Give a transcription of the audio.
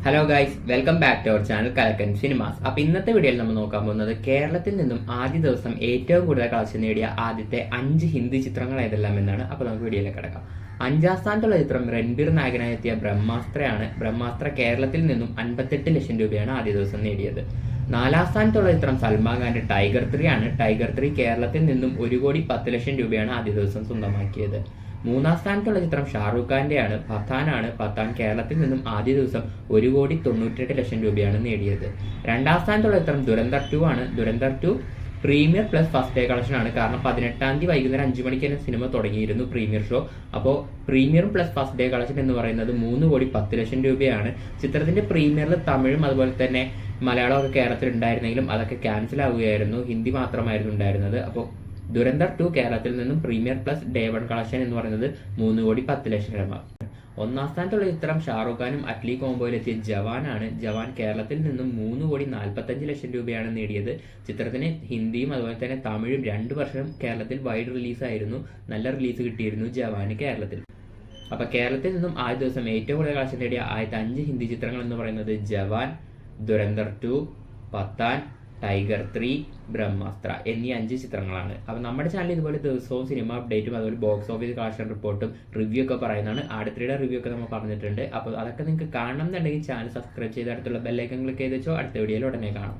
Hello guys, welcome back to our channel Kalakkan Cinemas. അപ്പൊ ഇന്നത്തെ വീഡിയോയിൽ നമ്മൾ നോക്കാൻ പോകുന്നത് കേരളത്തിൽ നിന്നും ആദ്യ ദിവസം ഏറ്റവും കൂടുതൽ കളക്ഷൻ നേടിയ ആദ്യത്തെ 5 ഹിന്ദി ചിത്രങ്ങൾ ഏതെല്ലാം എന്നാണ്. അപ്പൊ നമുക്ക് വീഡിയോയിലേക്ക് കിടക്കാം. 5ാം സ്ഥാനത്തുള്ള ചിത്രം രൺബീർ നായകനായി എത്തിയ ബ്രഹ്മാസ്ത്രയാണ്. ബ്രഹ്മാസ്ത്ര കേരളത്തിൽ നിന്നും 58 ലക്ഷം രൂപയാണ് ആദ്യ ദിവസം നേടിയത്. 4ാം സ്ഥാനത്തുള്ള ചിത്രം സൽമാൻ ഖാന്റെ ടൈഗർ 3 ആണ്. ടൈഗർ 3 കേരളത്തിൽ നിന്നും 1,10 ലക്ഷം രൂപയാണ് ആദ്യ ദിവസം സ്വന്തമാക്കിയത്. 3ാം സ്ഥാനത്തുള്ള ചിത്രം ഷാറൂഖ് ഖാന്റെയാണ്. പത്താനാണ്. പത്താൻ കേരളത്തിൽ നിന്നും ആദ്യ ദിവസം 1,98 ലക്ഷം രൂപയാണ് നേടിയത്. 2ാം സ്ഥാനത്തുള്ള ചിത്രം ദുരന്തർ 2 ആണ്. Dhurandhar 2 premier plus first day collection ആണ്. കാരണം 18ാം തീയതി വൈകുന്നേരം 5 മണിക്ക് തന്നെ സിനിമ തുടങ്ങിയിരുന്നു പ്രീമിയർ ഷോ. അപ്പോൾ പ്രീമിയറും പ്ലസ് ഫസ്റ്റ് ഡേ കളക്ഷൻ എന്ന് പറയുന്നത് 3,10 ലക്ഷം രൂപയാണ്. ചിത്രത്തിന്റെ പ്രീമിയറിൽ തമിഴും അതുപോലെ തന്നെ മലയാളമൊക്കെ കേരളത്തിൽ ഉണ്ടായിരുന്നെങ്കിലും അതൊക്കെ ക്യാൻസൽ ആവുകയായിരുന്നു. ഹിന്ദി മാത്രമായിരുന്നു ഉണ്ടായിരുന്നത്. അപ്പോൾ ദുരന്തർ 2 കേരളത്തിൽ നിന്നും പ്രീമിയർ പ്ലസ് ഡേ 1 കളക്ഷൻ എന്ന് പറയുന്നത് 3,10 ലക്ഷം രൂപ. 1ാം സ്ഥാനത്തുള്ള ചിത്രം ഷാറൂഖ് ഖാനും അറ്റ്ലി കോംബോയിലെത്തിയ ജവാനാണ്. ജവാൻ കേരളത്തിൽ നിന്നും 3,45 ലക്ഷം രൂപയാണ് നേടിയത്. ചിത്രത്തിന് ഹിന്ദിയും അതുപോലെ തന്നെ തമിഴും 2 വർഷം കേരളത്തിൽ വൈഡ് റിലീസായിരുന്നു. നല്ല റിലീസ് കിട്ടിയിരുന്നു ജവാന് കേരളത്തിൽ. അപ്പൊ കേരളത്തിൽ നിന്നും ആദ്യ ദിവസം ഏറ്റവും കൂടുതൽ കളക്ഷൻ നേടിയ ആദ്യത്തെ 5 ഹിന്ദി ചിത്രങ്ങൾ എന്ന് പറയുന്നത് ജവാൻ, ദുരന്തർ 2, പത്താൻ, ടൈഗർ 3, ബ്രഹ്മാസ്ത്ര എന്നീ 5 ചിത്രങ്ങളാണ്. അപ്പോൾ നമ്മുടെ ചാനൽ ഇതുപോലെ ദിവസവും സിനിമ അപ്ഡേറ്റും അതുപോലെ ബോക്സ് ഓഫീസ് കളക്ഷൻ റിപ്പോർട്ടും റിവ്യൂ ഒക്കെ പറയുന്നതാണ്. ആടുത്തിയുടെ റിവ്യൂ ഒക്കെ നമ്മൾ പറഞ്ഞിട്ടുണ്ട്. അപ്പോൾ അതൊക്കെ നിങ്ങൾക്ക് കാണണം എന്നുണ്ടെങ്കിൽ ചാനൽ സബ്സ്ക്രൈബ് ചെയ്ത് അടുത്തുള്ള ബെല്ലൈക്കൺ ക്ലിക്ക് ചെയ്ത് വെച്ചോ. അടുത്ത വീഡിയോയിൽ ഉടനെ കാണാം.